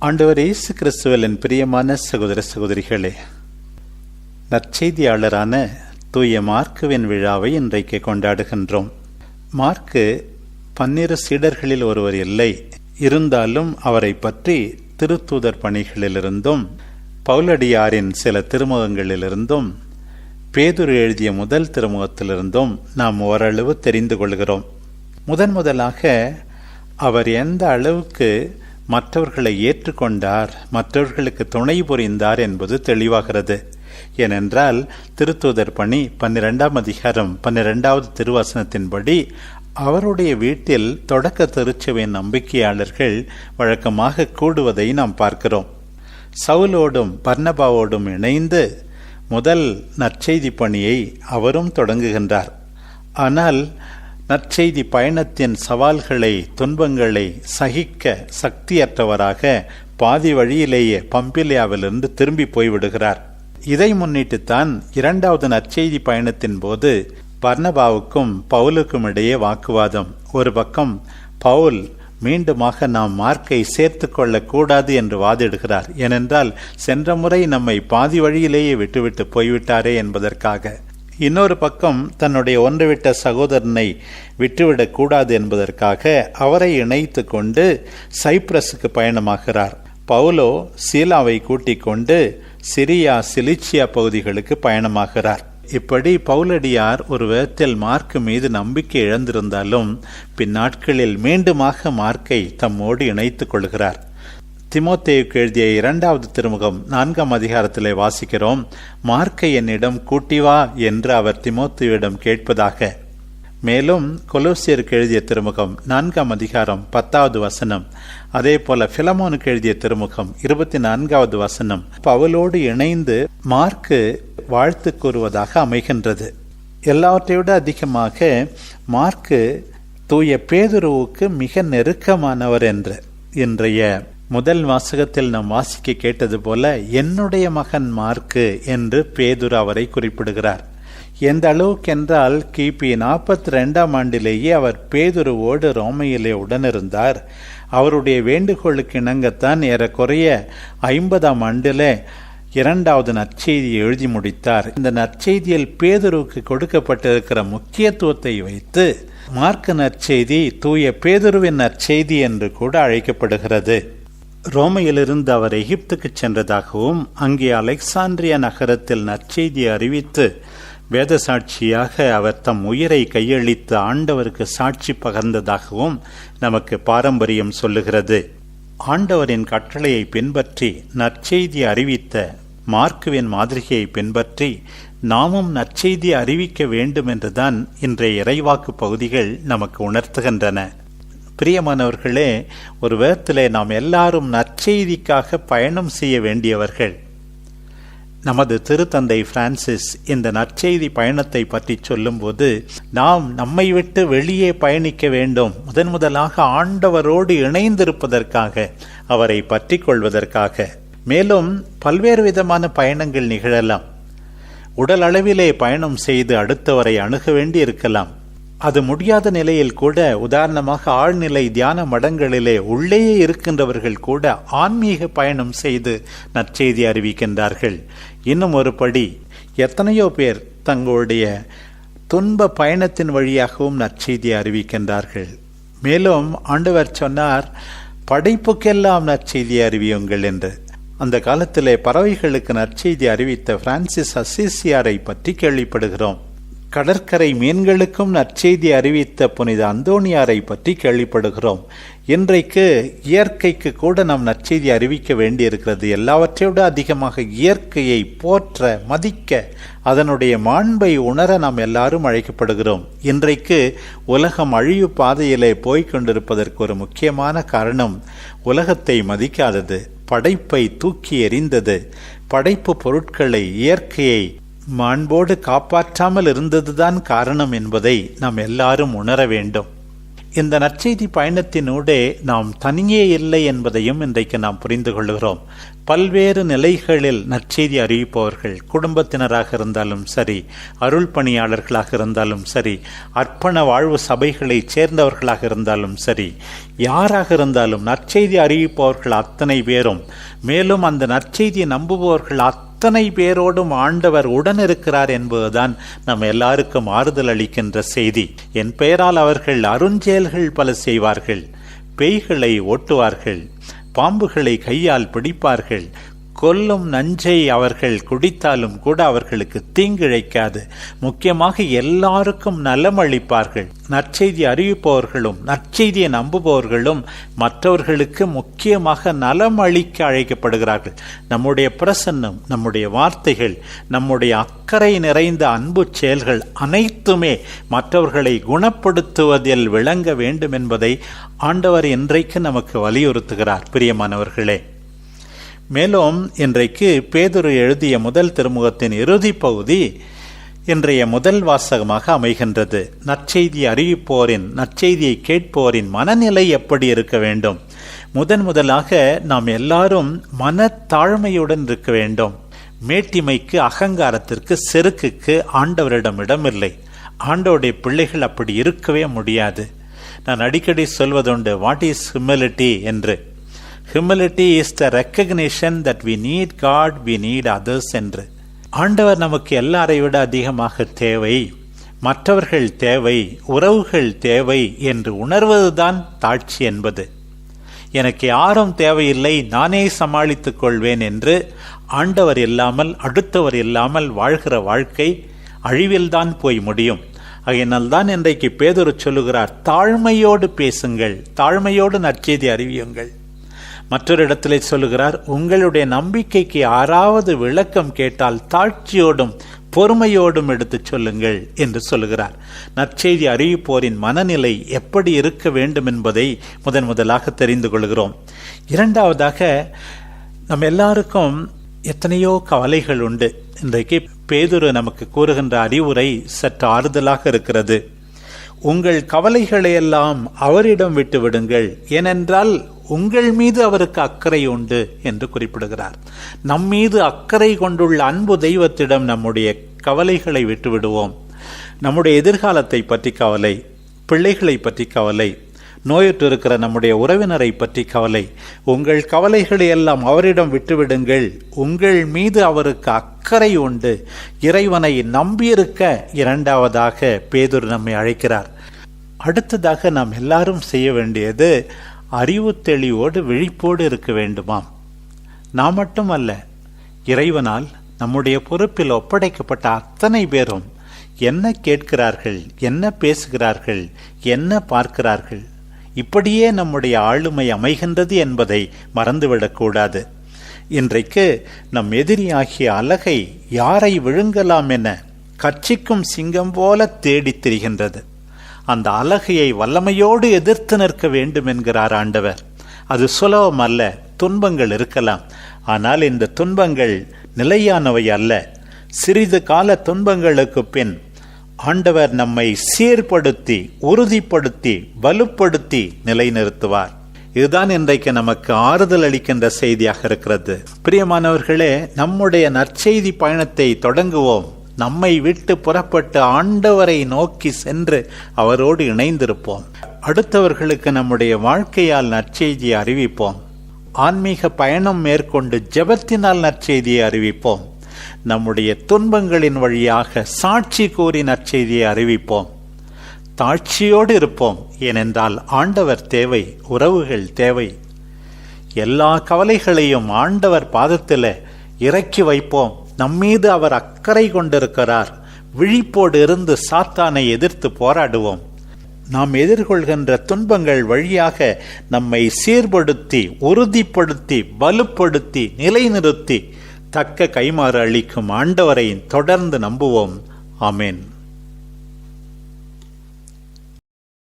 ஆண்டவர் இயேசு கிறிஸ்துவின் பிரியமான சகோதர சகோதரிகளே, நற்செய்தியாளரான தூய மார்க்குவின் விழாவை இன்றைக்கு கொண்டாடுகின்றோம். மார்க்கு 12 சீடர்களில் ஒருவர் இல்லை. இருந்தாலும் அவரை பற்றி திருத்தூதர் பணிகளிலிருந்தும் பவுலடியாரின் சில திருமுகங்களிலிருந்தும் பேதுரு எழுதிய முதல் திருமுகத்திலிருந்தும் நாம் ஓரளவு தெரிந்து கொள்கிறோம். முதலாக அவர் எந்த அளவுக்கு மற்றவர்களை ஏற்றுக்கொண்டார், மற்றவர்களுக்கு துணை புரிந்தார் என்பது தெளிவாகிறது. ஏனென்றால் திருத்தூதர் பணி 12ஆம் அதிகாரம் 12வது திருவசனத்தின்படி அவருடைய வீட்டில் தொடக்க திருச்சபையின் நம்பிக்கையாளர்கள் வழக்கமாக கூடுவதை நாம் பார்க்கிறோம். சவுலோடும் பர்னபாவோடும் இணைந்து முதல் நற்செய்தி பணியை அவரும் தொடங்குகின்றார். ஆனால் நற்செய்தி பயணத்தின் சவால்களை, துன்பங்களை சகிக்க சக்தியற்றவராக பாதி வழியிலேயே பம்பிலியாவிலிருந்து திரும்பி போய்விடுகிறார். இதை முன்னிட்டுத்தான் 2வது நற்செய்தி பயணத்தின் போது பர்னபாவுக்கும் பவுலுக்கும் இடையே வாக்குவாதம். ஒரு பக்கம் பவுல் மீண்டுமாக நாம் மார்க்கை சேர்த்து கொள்ளக்கூடாது என்று வாதிடுகிறார். ஏனென்றால் சென்ற முறை நம்மை பாதி வழியிலேயே விட்டுவிட்டு போய்விட்டாரே என்பதற்காக. இன்னொரு பக்கம் தன்னுடைய ஒன்றுவிட்ட சகோதரனை விட்டுவிடக் கூடாது என்பதற்காக அவரை இணைத்து கொண்டு சைப்ரஸுக்கு பயணமாகிறார். பவுலோ சீலாவை கூட்டிக் கொண்டு சிரியா, சிலிச்சியா பகுதிகளுக்கு பயணமாகிறார். இப்படி பவுலடியார் ஒரு விதத்தில் மார்க்கு மீது நம்பிக்கை இழந்திருந்தாலும் பின்னாட்களில் மீண்டுமாக மார்க்கை தம்மோடு இணைத்துக் கொள்கிறார். தீமோத்தேயுக்கு எழுதிய 2வது திருமுகம் 4ஆம் அதிகாரத்திலே வாசிக்கிறோம், மார்க்கை என்னிடம் கூட்டி வா என்று அவர் தீமோத்தேயுவிடம் கேட்பதாக. மேலும் கொலோசியருக்கு எழுதிய திருமுகம் 4ஆம் அதிகாரம் 10வது வசனம், அதே போல பிலமோனுக்கு எழுதிய திருமுகம் 24வது வசனம் பவுலோடு இணைந்து மார்க்கு வாழ்த்து கூறுவதாக அமைகின்றது. எல்லாவற்றைவிட அதிகமாக மார்க்கு தூய பேதுருவுக்கு மிக நெருக்கமானவர் என்று இன்றைய முதல் வாசகத்தில் நாம் வாசிக்க கேட்டது போல என்னுடைய மகன் மார்க்கு என்று பேதுரு அவரை குறிப்பிடுகிறார். எந்த அளவுக்கென்றால் கிபி 42ஆம் ஆண்டிலேயே அவர் பேதுருவோடு ரோமையிலே உடனிருந்தார். அவருடைய வேண்டுகோளுக்கு இணங்கத்தான் ஏறக்குறைய 50ஆம் ஆண்டில் 2வது நற்செய்தியை எழுதி முடித்தார். இந்த நற்செய்தியில் பேதுருவுக்கு கொடுக்கப்பட்டிருக்கிற முக்கியத்துவத்தை வைத்து மார்க்கு நற்செய்தி தூய பேதுருவின் நற்செய்தி என்று கூட அழைக்கப்படுகிறது. ரோமையிலிருந்து அவர் எகிப்துக்கு சென்றதாகவும் அங்கே அலெக்சாந்திரியா நகரத்தில் நற்செய்தியை அறிவித்து வேத சாட்சியாக அவர் தம் உயிரை கையளித்து ஆண்டவருக்கு சாட்சி பகர்ந்ததாகவும் நமக்கு பாரம்பரியம் சொல்லுகிறது. ஆண்டவரின் கட்டளையை பின்பற்றி நற்செய்தியை அறிவித்த மார்க்குவின் மாதிரியை பின்பற்றி நாமும் நற்செய்தியை அறிவிக்க வேண்டும் என்றுதான் இன்றைய இறைவாக்கு பகுதிகள் நமக்கு உணர்த்துகின்றன. பிரியமானவர்களே, ஒரு விதத்திலே நாம் எல்லாரும் நற்செய்திக்காக பயணம் செய்ய வேண்டியவர்கள். நமது திருத்தந்தை பிரான்சிஸ் இந்த நற்செய்தி பயணத்தை பற்றி சொல்லும்போது நாம் நம்மை விட்டு வெளியே பயணிக்க வேண்டும், முதலாக ஆண்டவரோடு இணைந்திருப்பதற்காக, அவரை பற்றி கொள்வதற்காக. மேலும் பல்வேறு விதமான பயணங்கள் நிகழலாம். உடல் அளவிலே பயணம் செய்து அடுத்தவரை அணுக வேண்டி இருக்கலாம். அது முடியாத நிலையில் கூட, உதாரணமாக ஆழ்நிலை தியான மடங்களிலே உள்ளேயே இருக்கின்றவர்கள் கூட ஆன்மீக பயணம் செய்து நற்செய்தி அறிவிக்கின்றார்கள். இன்னும் ஒரு படி, எத்தனையோ பேர் தங்களுடைய துன்ப பயணத்தின் வழியாகவும் நற்செய்தி அறிவிக்கின்றார்கள். மேலும் ஆண்டவர் சொன்னார், படைப்புக்கெல்லாம் நற்செய்தி அறிவியுங்கள் என்று. அந்த காலத்திலே பறவைகளுக்கு நற்செய்தி அறிவித்த பிரான்சிஸ் அசிசியாரை பற்றி கேள்விப்படுகிறோம். கடற்கரை மீன்களுக்கும் நற்செய்தி அறிவித்த புனித அந்தோனியாரை பற்றி கேள்விப்படுகிறோம். இன்றைக்கு இயற்கைக்கு கூட நாம் நற்செய்தி அறிவிக்க வேண்டியிருக்கிறது. எல்லாவற்றையோடு அதிகமாக இயற்கையை போற்ற, மதிக்க, அதனுடைய மாண்பை உணர நாம் எல்லாரும் அழைக்கப்படுகிறோம். இன்றைக்கு உலகம் அழிவு பாதையிலே போய்கொண்டிருப்பதற்கு ஒரு முக்கியமான காரணம் உலகத்தை மதிக்காதது, படைப்பை தூக்கி எறிந்தது, படைப்பு பொருட்களை, இயற்கையை மாண்போடு காப்பாற்றாமல் இருந்ததுதான் காரணம் என்பதை நாம் எல்லாரும் உணர வேண்டும். இந்த நற்செய்தி பயணத்தினூடே நாம் தனியே இல்லை என்பதையும் இன்றைக்கு நாம் புரிந்து கொள்கிறோம். பல்வேறு நிலைகளில் நற்செய்தி அறிவிப்பவர்கள், குடும்பத்தினராக இருந்தாலும் சரி, அருள் பணியாளர்களாக இருந்தாலும் சரி, அர்ப்பண வாழ்வு சபைகளை சேர்ந்தவர்களாக இருந்தாலும் சரி, யாராக இருந்தாலும் நற்செய்தி அறிவிப்பவர்கள் அத்தனை பேரும், மேலும் அந்த நற்செய்தியை நம்புபவர்கள் அத்தனை பேரோடும் ஆண்டவர் உடன் இருக்கிறார் என்பதுதான் நம்ம எல்லாருக்கும் ஆறுதல் அளிக்கின்ற செய்தி. என் பெயரால் அவர்கள் அருஞ்செயல்கள் பல செய்வார்கள், பேய்களை ஓட்டுவார்கள், பாம்புகளை கையால் பிடிப்பார்கள், கொல்லும் நஞ்சை அவர்கள் குடித்தாலும் கூட அவர்களுக்கு தீங்கிழைக்காது, முக்கியமாக எல்லாருக்கும் நலம் அளிப்பார்கள். நற்செய்தி அறிவிப்பவர்களும் நற்செய்தியை நம்புபவர்களும் மற்றவர்களுக்கு முக்கியமாக நலம் அளிக்க அழைக்கப்படுகிறார்கள். நம்முடைய பிரசன்னம், நம்முடைய வார்த்தைகள், நம்முடைய அக்கறை நிறைந்த அன்பு செயல்கள் அனைத்துமே மற்றவர்களை குணப்படுத்துவதில் விளங்க வேண்டும் என்பதை ஆண்டவர் இன்றைக்கு நமக்கு வலியுறுத்துகிறார். பிரியமானவர்களே, மேலும் இன்றைக்கு பேதுரு எழுதிய முதல் திருமுகத்தின் இறுதி பகுதி இன்றைய முதல் வாசகமாக அமைகின்றது. நற்செய்தி அறிவிப்போரின், நற்செய்தியை கேட்போரின் மனநிலை எப்படி இருக்க வேண்டும்? முதலாக நாம் எல்லாரும் மனத்தாழ்மையுடன் இருக்க வேண்டும். மேட்டிமைக்கு, அகங்காரத்திற்கு, செருக்குக்கு ஆண்டவரிடம் இடமில்லை. ஆண்டவருடைய பிள்ளைகள் அப்படி இருக்கவே முடியாது. நான் அடிக்கடி சொல்வதுண்டு, வாட் இஸ் ஹியூமிலிட்டி என்று. Humility is the recognition that we need God, we need others என்று. ஆண்டவர் நமக்கு எல்லாரை விட அதிகமாக தேவை, மற்றவர்கள் தேவை, உறவுகள் தேவை என்று உணர்வதுதான் தாழ்ச்சி என்பது. எனக்கு யாரும் தேவையில்லை, நானே சமாளித்துக் கொள்வேன் என்று ஆண்டவர் இல்லாமல், அடுத்தவர் இல்லாமல் வாழ்கிற வாழ்க்கை அழிவில்தான் போய் முடியும். அதனால் தான் இன்றைக்கு பேதுரு சொல்லுகிறார், தாழ்மையோடு பேசுங்கள், தாழ்மையோடு நற்செய்தி அறிவியுங்கள். மற்றொரு இடத்திலே சொல்லுகிறார், உங்களுடைய நம்பிக்கைக்கு யாராவது விளக்கம் கேட்டால் தாழ்ச்சியோடும் பொறுமையோடும் எடுத்து சொல்லுங்கள் என்று சொல்லுகிறார். நற்செய்தி அறிவிப்போரின் மனநிலை எப்படி இருக்க வேண்டும் என்பதை முதலாக தெரிந்து கொள்கிறோம். இரண்டாவதாக, நம் எல்லாருக்கும் எத்தனையோ கவலைகள் உண்டு. இன்றைக்கு பேதுரு நமக்கு கூறுகின்ற அறிவுரை சற்று ஆறுதலாக இருக்கிறது. உங்கள் கவலைகளையெல்லாம் அவரிடம் விட்டு விடுங்கள், ஏனென்றால் உங்கள் மீது அவருக்கு அக்கறை உண்டு என்று குறிப்பிடுகிறார். நம் மீது அக்கறை கொண்டுள்ள அன்பு தெய்வத்திடம் நம்முடைய கவலைகளை விட்டு விடுவோம். நம்முடைய எதிர்காலத்தை பற்றி கவலை, பிள்ளைகளை பற்றி கவலை, நோயுற்று இருக்கிற நம்முடைய உறவினரை பற்றி கவலை, உங்கள் கவலைகளை எல்லாம் அவரிடம் விட்டுவிடுங்கள். உங்கள் மீது அவருக்கு அக்கறை உண்டு. இறைவனை நம்பியிருக்க இரண்டாவதாக பேதுரு நம்மை அழைக்கிறார். அடுத்ததாக நாம் எல்லாரும் செய்ய வேண்டியது அறிவு தெளிவோடு விழிப்போடு இருக்க வேண்டுமாம். நாம் மட்டுமல்ல, இறைவனால் நம்முடைய பொறுப்பில் ஒப்படைக்கப்பட்ட அத்தனை பேரும் என்ன கேட்கிறார்கள், என்ன பேசுகிறார்கள், என்ன பார்க்கிறார்கள், இப்படியே நம்முடைய ஆளுமை அமைகின்றது என்பதை மறந்துவிடக்கூடாது. இன்றைக்கு நம் எதிரியாகிய அலகை யாரை விழுங்கலாம் என கர்ச்சிக்கும் சிங்கம் போல தேடித் திரிகின்றது. அந்த அலகையை வல்லமையோடு எதிர்த்து நிற்க வேண்டும் என்கிறார் ஆண்டவர். அது சுலபம் அல்ல. துன்பங்கள் இருக்கலாம், ஆனால் இந்த துன்பங்கள் நிலையானவை அல்ல. சிறிது கால துன்பங்களுக்கு பின் ஆண்டவர் நம்மை சீர்படுத்தி, உறுதிப்படுத்தி, வலுப்படுத்தி நிலைநிறுத்துவார். இதுதான் இன்றைக்கு நமக்கு ஆறுதல் அளிக்கின்ற செய்தியாக இருக்கிறது. பிரியமானவர்களே, நம்முடைய நற்செய்தி பயணத்தை தொடங்குவோம். நம்மை விட்டு புறப்பட்டு ஆண்டவரை நோக்கி சென்று அவரோடு இணைந்திருப்போம். அடுத்தவர்களுக்கு நம்முடைய வாழ்க்கையால் நற்செய்தியை அறிவிப்போம். ஆன்மீக பயணம் மேற்கொண்டு ஜெபத்தினால் நற்செய்தியை அறிவிப்போம். நம்முடைய துன்பங்களின் வழியாக சாட்சி கூறி நற்செய்தியை அறிவிப்போம். தாழ்ச்சியோடு இருப்போம், ஏனென்றால் ஆண்டவர் தேவை, உறவுகள் தேவை. எல்லா கவலைகளையும் ஆண்டவர் பாதத்தில் இறக்கி வைப்போம். நம்மீது அவர் அக்கறை கொண்டிருக்கிறார். விழிப்போடு இருந்து சாத்தானை எதிர்த்து போராடுவோம். நாம் எதிர்கொள்கின்ற துன்பங்கள் வழியாக நம்மை சீர்படுத்தி, உறுதிப்படுத்தி, வலுப்படுத்தி, நிலைநிறுத்தி தக்க கைமாறு அளிக்கும் ஆண்டவரை தொடர்ந்து நம்புவோம். ஆமென்.